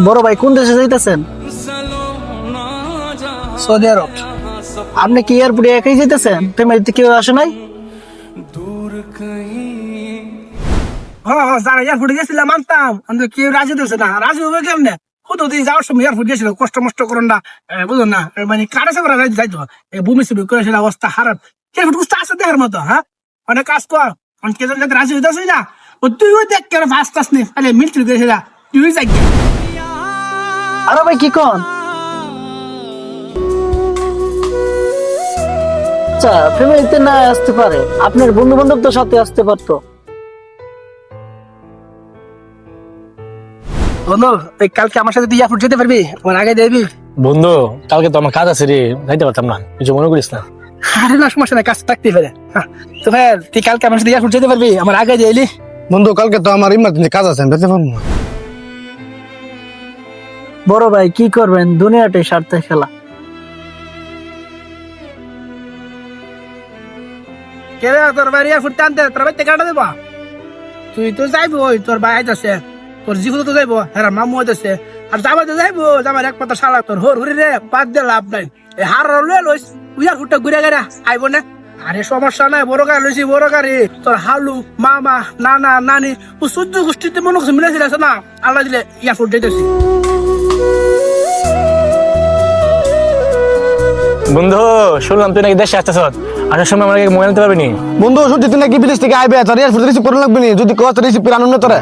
বড় ভাই কোন দেশে যাইতেছেন? সৌদি আরব। আপনি কি এয়ারপোর্টে একাই যেতেছেন? ফ্যামিলিতে কেউ আসে নাই? হ্যাঁ হ্যাঁ, যারা এয়ারপোর্টে গেছিলাম মানতাম, কিন্তু কেউ রাজি দিচ্ছে না। রাজি হবে কেমনে? কোথাও দিয়ে যাওয়ার সময় এয়ারপোর্ট গেছিল, কষ্ট মষ্ট করেন না, বুঝুন না, মানে কারেছে করে যাইতো, বমি সুমি করেছিল, অবস্থা খারাপ। এয়ারপোর্ট বুঝতে আসে দেখার মতো, হ্যাঁ অনেক কাজ কর, অনেক কেজন যাতে রাজি হইতেছিস না, ও তুইও দেখ কেন ফার্স্ট আসনি, আরে মিলিটারি গেছিল, তুই যাই। আরে ভাই কি কন? আচ্ছা, ফ্যামিলিতে না আসতে পারে, আপনার বন্ধু বান্ধব তো সাথে আসতে পারতো। বন্ধু, এই কালকে আমার সাথে তুই এয়ারপোর্ট যেতে পারবি? আমার আগে যাবি? বন্ধু, কালকে তো আমার কাজ আছে রে, যাইতে পারতাম না, কিছু মনে করিস না। আরে না, সমস্যা নাই, কাজ থাকতে পারে। হ্যাঁ, তো ভাই তুই কালকে আমার সাথে এয়ারপোর্ট যেতে পারবি? আমার আগে যাইলি। বন্ধু, কালকে তো আমার ইমার্জেন্সি কাজ আছে, আমি যেতে পারবো না। বড় ভাই কি করবেন, দুনিয়াটাই স্বার্থে খেলা। কে রে, তোর ভাই এয়ারপোর্ট টানতে তোর ভাই কাটা দেবা? তুই তো যাইবো, ওই তোর ভাই আইতাছে, তোর জীবন তো যাইবো, হ্যাঁ মামু আইতাছে, আর যাবা তো যাইবো, যাবার এক পাতা শালা তোর হর হরি রে, বাদ দিয়ে লাভ নাই। এই হার লয়ে লইস, এয়ারপোর্টটা ঘুরে গেলে আইবো না। আরে সমস্যা নাই, বড় গাড়ি লইছি, বড় গাড়ি। তোর হালু মামা নানা নানি ও সূর্য গোষ্ঠীতে মনে করছে মিলেছিল আছে না, আল্লাহ দিলে এয়ারপোর্ট যাইতেছি। বন্ধু, শুনলাম তুই নাকি দেশে আসতেছ, আসার সময় আমাকে মনে নিতে পারবি নি? বন্ধু, সত্যি তুই নাকি বিদেশ থেকে আইবে, তোর এয়ারপোর্ট রিসিভ করে লাগবে নি, যদি কষ্ট রিসিভ করে আনন্দ তোরা।